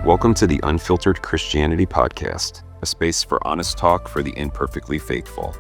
Welcome to the Unfiltered Christianity podcast, a space for honest talk for the imperfectly faithful.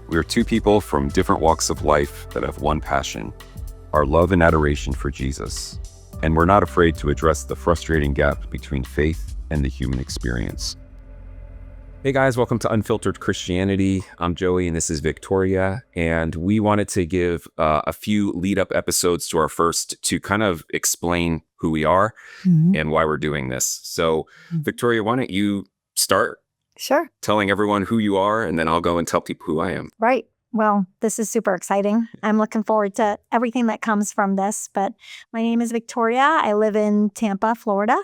We are two people from different walks of life that have one passion, our love and adoration for Jesus. And we're not afraid to address the frustrating gap between faith and the human experience. Hey guys, welcome to Unfiltered Christianity. I'm Joey and this is Victoria. And we wanted to give a few lead-up episodes to our first to kind of explain who we are and why we're doing this. So Victoria, why don't you start Sure. telling everyone who you are, and then I'll go and tell people who I am. Right. Well, this is super exciting. I'm looking forward to everything that comes from this. But my name is Victoria. I live in Tampa, Florida.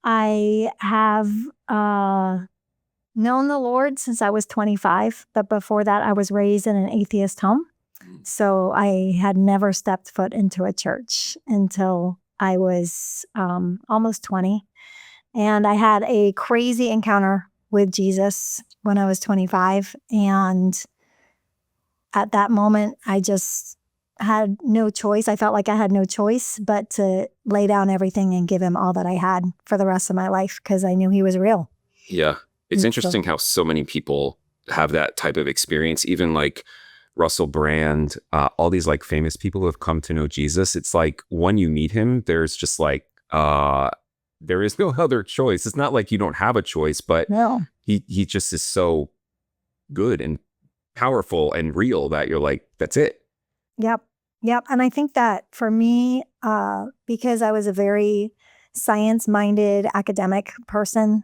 I have known the Lord since I was 25. But before that, I was raised in an atheist home. So I had never stepped foot into a church until I was almost 20. And I had a crazy encounter with Jesus when I was 25. And at that moment, I just had no choice. I felt like I had no choice but to lay down everything and give him all that I had for the rest of my life because I knew he was real. Yeah. It's interesting how so many people have that type of experience, even like Russell Brand, all these like famous people who have come to know Jesus. It's like when you meet him, there's just like, there is no other choice. It's not like you don't have a choice, but he just is so good and powerful and real that you're like, that's it. Yep. And I think that for me, because I was a very science-minded academic person,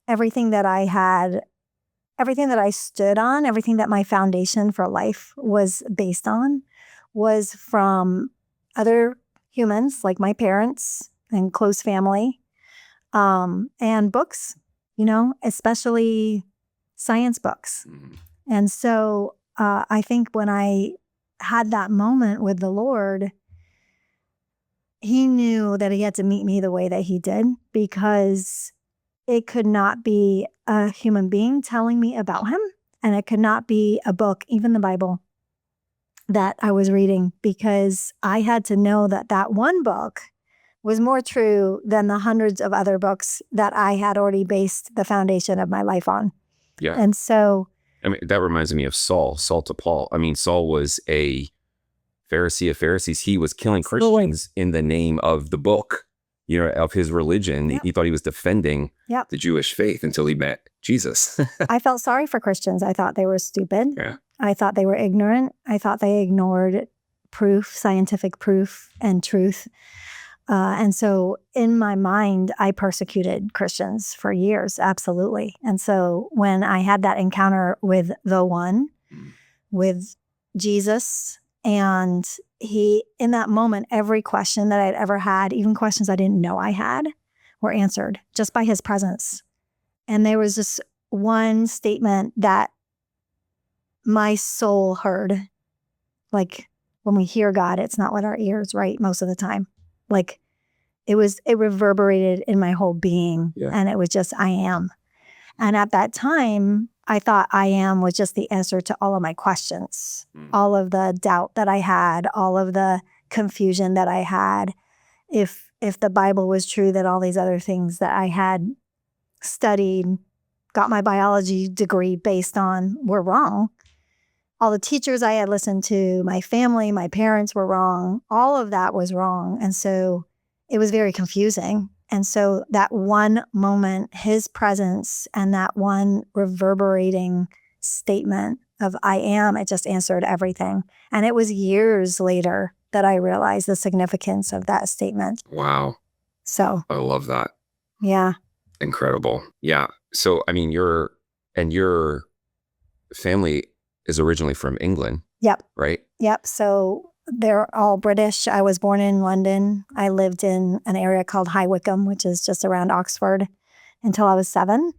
everything that I stood on, everything that my foundation for life was based on was from other humans like my parents and close family, and books, especially science books. And so I think when I had that moment with the Lord, he knew that he had to meet me the way that he did because it could not be a human being telling me about him, and it could not be a book, even the Bible, that I was reading, because I had to know that that one book was more true than the hundreds of other books that I had already based the foundation of my life on. Yeah. And so, I mean, that reminds me of Saul to Paul. I mean, Saul was a Pharisee of Pharisees. He was killing Christians in the name of the book, of his religion. Yep. He thought he was defending the Jewish faith until he met Jesus. I felt sorry for Christians. I thought they were stupid. Yeah. I thought they were ignorant. I thought they ignored proof, scientific proof and truth. And so in my mind, I persecuted Christians for years, absolutely. And so when I had that encounter with the one, with Jesus, and he, in that moment, every question that I'd ever had, even questions I didn't know I had, were answered just by his presence. And there was this one statement that my soul heard. Like when we hear God, it's not with our ears, right? Most of the time. Like it reverberated in my whole being. Yeah. And it was just, I am. And at that time, I thought I am was just the answer to all of my questions, all of the doubt that I had, all of the confusion that I had. If the Bible was true, that all these other things that I had studied, got my biology degree based on were wrong. All the teachers I had listened to, my family, my parents were wrong. All of that was wrong. And so it was very confusing. And so that one moment, his presence and that one reverberating statement of I am, it just answered everything. And it was years later that I realized the significance of that statement. Wow. So I love that. Yeah. Incredible. Yeah. So, I mean, your family is originally from England. Yep. Right? Yep. So they're all British. I was born in London. I lived in an area called High Wycombe, which is just around Oxford, until I was 7.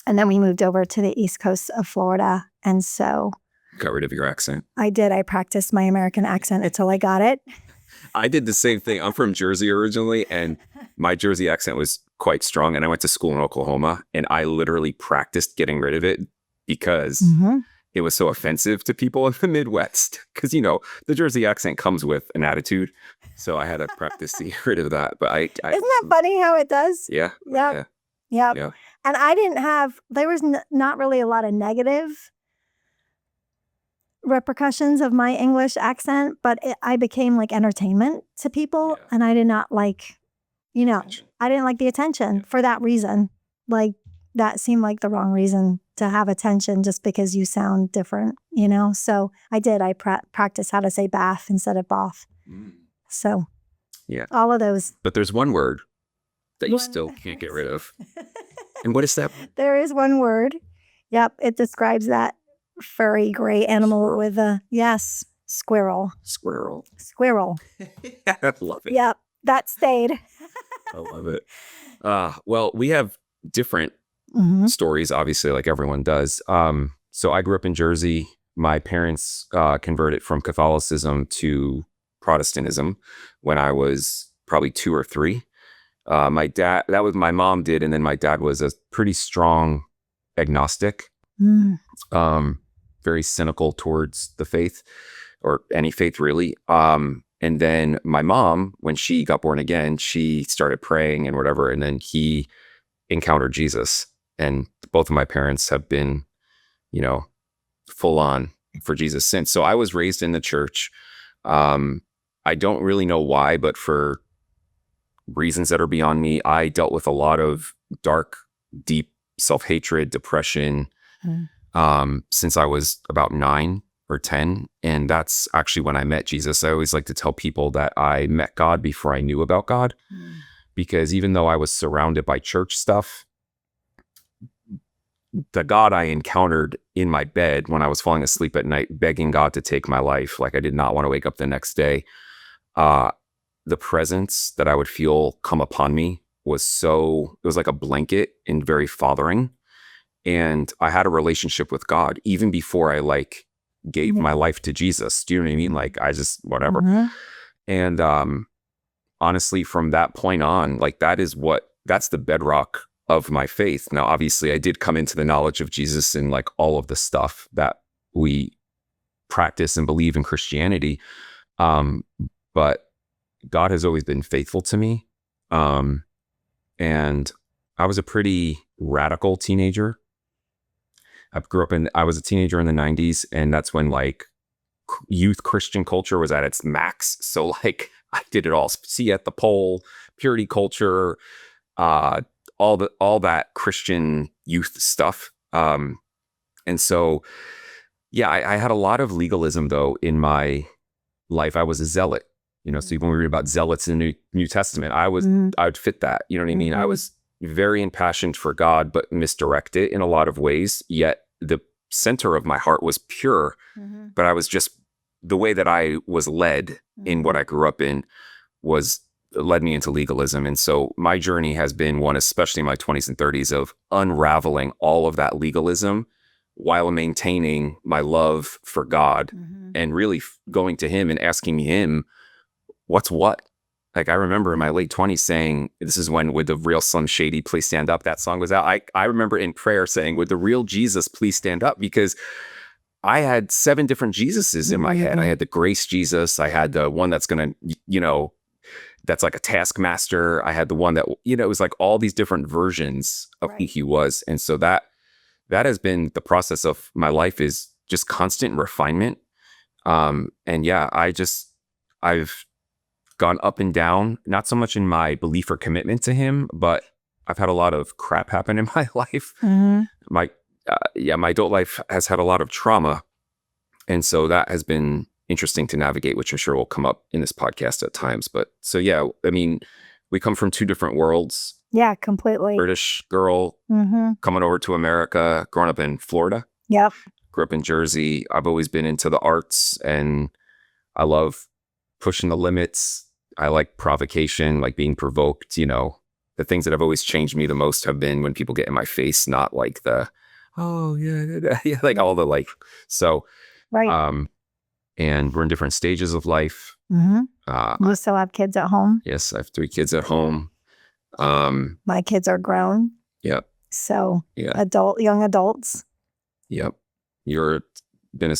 And then we moved over to the East Coast of Florida. And so got rid of your accent. I did. I practiced my American accent until I got it. I did the same thing. I'm from Jersey originally, and my Jersey accent was quite strong. And I went to school in Oklahoma, and I literally practiced getting rid of it because it was so offensive to people in the Midwest. Because, the Jersey accent comes with an attitude. So I had to practice to get rid of that. But I Isn't that funny how it does? yeah, Yep. yeah, Yep. And I didn't have, there was not really a lot of negative repercussions of my English accent, but I became like entertainment to people. Yeah. And I did not like, Attention. I didn't like the attention for that reason. Like that seemed like the wrong reason to have attention just because you sound different, So I did. I practiced how to say bath instead of bath. So Yeah. all of those. But there's one word that you still can't get rid of. And what is that? There is one word. Yep. It describes that furry gray animal with a, yes, squirrel. Squirrel. I love it. Yep. That stayed. I love it. Well, we have different stories, obviously, like everyone does. So I grew up in Jersey. My parents converted from Catholicism to Protestantism when I was probably 2 or 3. My dad, that was my mom did, and then my dad was a pretty strong agnostic, very cynical towards the faith or any faith really. And then my mom, when she got born again, she started praying and whatever, and then he encountered Jesus. And both of my parents have been, full on for Jesus since. So I was raised in the church. I don't really know why, but for reasons that are beyond me, I dealt with a lot of dark, deep self-hatred, depression, since I was about 9 or 10. And that's actually when I met Jesus. I always like to tell people that I met God before I knew about God, because even though I was surrounded by church stuff, the God I encountered in my bed when I was falling asleep at night, begging God to take my life, like I did not want to wake up the next day, the presence that I would feel come upon me it was like a blanket and very fathering. And I had a relationship with God even before I gave my life to Jesus. Do you know what I mean? Like I just, whatever. And honestly, from that point on, that's the bedrock of my faith. Now, obviously I did come into the knowledge of Jesus and all of the stuff that we practice and believe in Christianity. But God has always been faithful to me. And I was a pretty radical teenager. I was a teenager in the 90s, and that's when youth Christian culture was at its max. So I did it all. See at the pole, purity culture, all that Christian youth stuff. And so, yeah, I had a lot of legalism though in my life. I was a zealot. So when we read about zealots in the New Testament, I would fit that. You know what I mean? I was very impassioned for God, but misdirected in a lot of ways. Yet the center of my heart was pure, but I was just, the way that I was led in what I grew up in led me into legalism. And so my journey has been one, especially in my 20s and 30s, of unraveling all of that legalism while maintaining my love for God and really going to him and asking him, what's what? I remember in my late 20s saying, this is when Would the Real Slim Shady Please Stand Up, that song was out. I remember in prayer saying, would the real Jesus please stand up? Because I had 7 different Jesuses in my head. I had the grace Jesus. I had the one that's going to, that's like a taskmaster. I had the one that, it was all these different versions of who he was. And so that has been the process of my life, is just constant refinement. And yeah, I've gone up and down, not so much in my belief or commitment to him, but I've had a lot of crap happen in my life. My adult life has had a lot of trauma. And so that has been interesting to navigate, which I'm sure will come up in this podcast at times. But so, yeah, I mean, we come from 2 different worlds. Yeah, completely. British girl coming over to America, growing up in Florida. Yep. Grew up in Jersey. I've always been into the arts, and I love pushing the limits. I like provocation, like being provoked. The things that have always changed me the most have been when people get in my face, not all the so. Right. And we're in different stages of life. We still have kids at home. Yes, I have 3 kids at home. My kids are grown. Yep. So yeah. Young adults. Yep. You're been a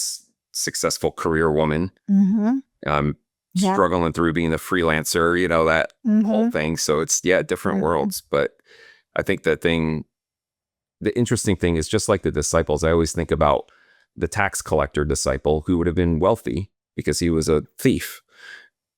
successful career woman. struggling through being the freelancer, you know, that whole Mhm. thing. So it's, different Mhm. worlds. But I think the interesting thing is, just like the disciples, I always think about the tax collector disciple who would have been wealthy because he was a thief.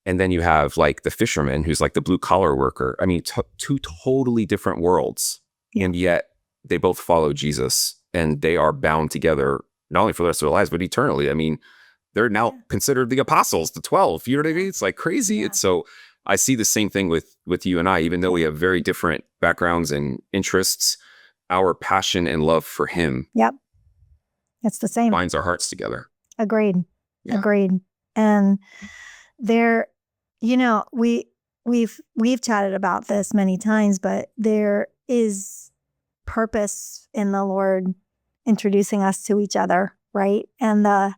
And then you have like the fisherman who's like the blue collar worker. I mean, two totally different worlds. Yeah. And yet they both follow Jesus, and they are bound together, not only for the rest of their lives, but eternally. I mean, they're now considered the apostles, the 12. You know what I mean? It's like crazy. Yeah. It's so I see the same thing with you and I, even though we have very different backgrounds and interests, our passion and love for him Yep. It's the same. binds our hearts together. Agreed. Yeah. Agreed. And there, you know, we've chatted about this many times, but there is purpose in the Lord introducing us to each other, right? And the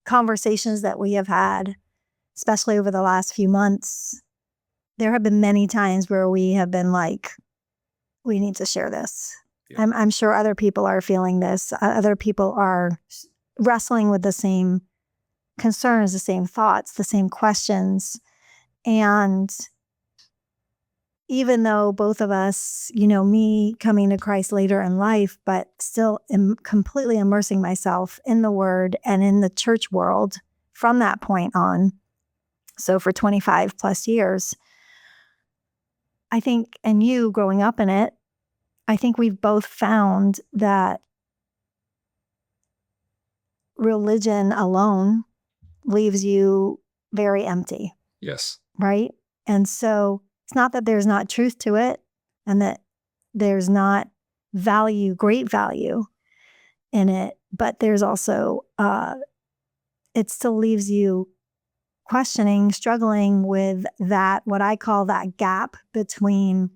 conversations that we have had, especially over the last few months, there have been many times where we have been like, we need to share this. Yeah. I'm sure other people are feeling this. Other people are wrestling with the same concerns, the same thoughts, the same questions. And even though both of us, you know, me coming to Christ later in life, but still completely immersing myself in the Word and in the church world from that point on, so for 25 plus years, I think, and you growing up in it, I think we've both found that religion alone leaves you very empty. Yes. Right? And so it's not that there's not truth to it and that there's not value, great value in it, but there's also, it still leaves you questioning, struggling with that, what I call that gap between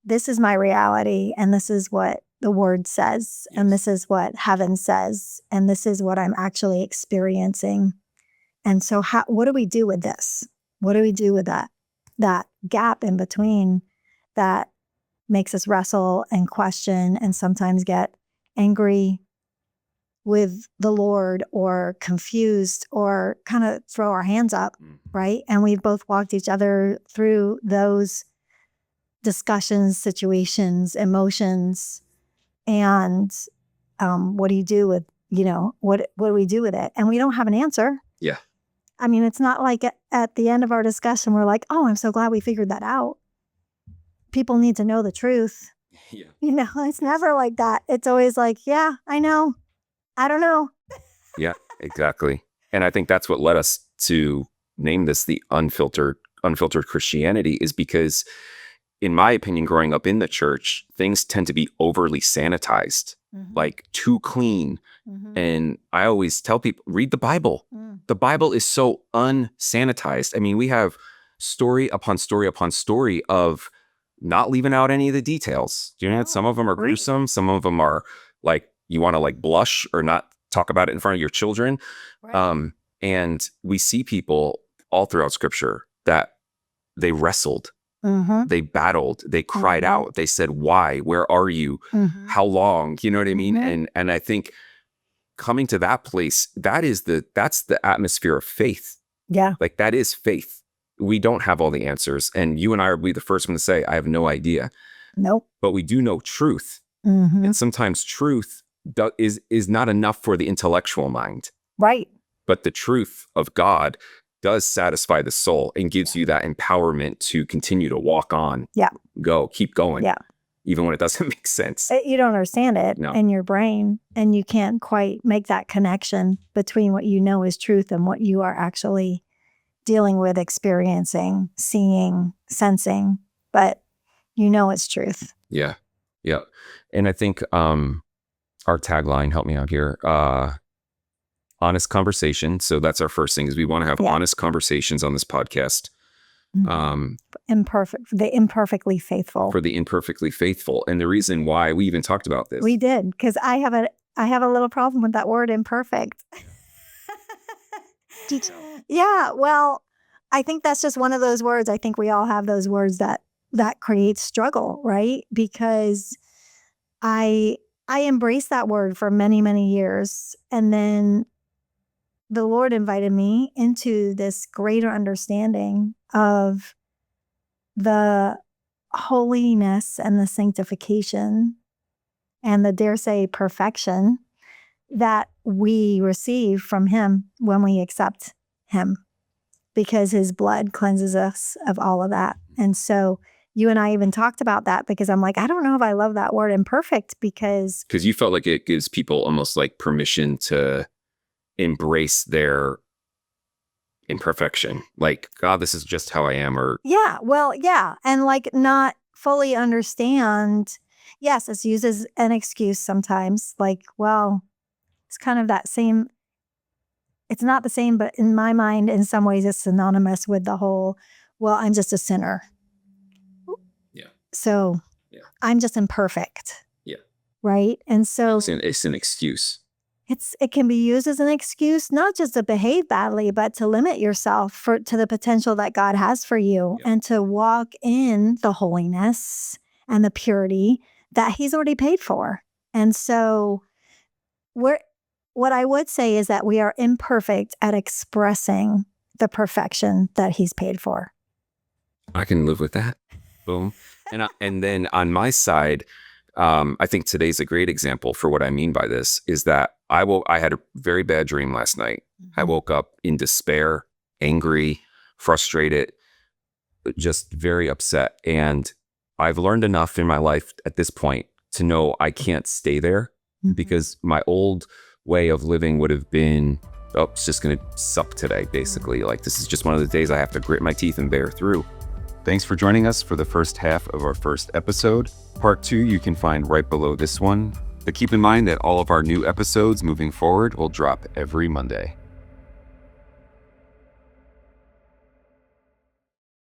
this is my reality and this is what the Word says, and this is what heaven says, and this is what I'm actually experiencing. And so what do we do with this? What do we do with that gap in between that makes us wrestle and question and sometimes get angry with the Lord or confused or kind of throw our hands up, right? And we've both walked each other through those discussions, situations, emotions, and what do you do with, you know, what do we do with it? And we don't have an answer. Yeah. I mean, it's not like at the end of our discussion, we're like, oh, I'm so glad we figured that out. People need to know the truth. Yeah. You know, it's never like that. It's always like, yeah, I know. I don't know. Yeah, exactly. And I think that's what led us to name this the Unfiltered Christianity, is because, in my opinion, growing up in the church, things tend to be overly sanitized, like too clean. And I always tell people, read the Bible. The Bible is so unsanitized. I mean, we have story upon story upon story of not leaving out any of the details. Do you know, some of them are gruesome. Some of them are like, you want to like blush or not talk about it in front of your children. Right. And we see people all throughout Scripture that they wrestled, they battled, they cried out, they said, why, where are you, how long, you know what I mean? And I think coming to that place, that's the atmosphere of faith. Yeah. Like, that is faith. We don't have all the answers. And you and I will be the first one to say, I have no idea. Nope. But we do know truth. And sometimes truth is not enough for the intellectual mind. Right. But the truth of God does satisfy the soul and gives you that empowerment to continue to walk on. Yeah. Keep going. Yeah. Even when it doesn't make sense. You don't understand it in your brain, and you can't quite make that connection between what you know is truth and what you are actually dealing with, experiencing, seeing, sensing, but you know it's truth. Yeah. Yeah. And I think our tagline, help me out here, honest conversation. So that's our first thing, is we want to have honest conversations on this podcast. The imperfectly faithful. For the imperfectly faithful. And the reason why we even talked about this. We did, because I have a little problem with that word imperfect. Yeah, well, I think that's just one of those words. I think we all have those words that create struggle, right? Because I embraced that word for many, many years. And then the Lord invited me into this greater understanding of the holiness and the sanctification and the, dare say, perfection that we receive from him when we accept him, because his blood cleanses us of all of that. And so you and I even talked about that, because I'm like, I don't know if I love that word imperfect, because you felt like it gives people almost like permission to embrace their imperfection. Like, God, this is just how I am. Or yeah, well, yeah. And like not fully understand. Yes, it's used as an excuse sometimes. Like, well, it's kind of that same, it's not the same, but in my mind, in some ways, it's synonymous with the whole, well, I'm just a sinner. Yeah. So yeah. I'm just imperfect. Yeah. Right. And so it's an excuse. It can be used as an excuse, not just to behave badly, but to limit yourself to the potential that God has for you, and to walk in the holiness and the purity that he's already paid for. And so what I would say is that we are imperfect at expressing the perfection that he's paid for. I can live with that. Boom. And then on my side, I think today's a great example for what I mean by this is that I had a very bad dream last night. Mm-hmm. I woke up in despair, angry, frustrated, just very upset. And I've learned enough in my life at this point to know I can't stay there, mm-hmm. because my old way of living would have been, oh, it's just going to suck today, basically. Like, this is just one of the days I have to grit my teeth and bear through. Thanks for joining us for the first half of our first episode. Part 2 you can find right below this one. But keep in mind that all of our new episodes moving forward will drop every Monday.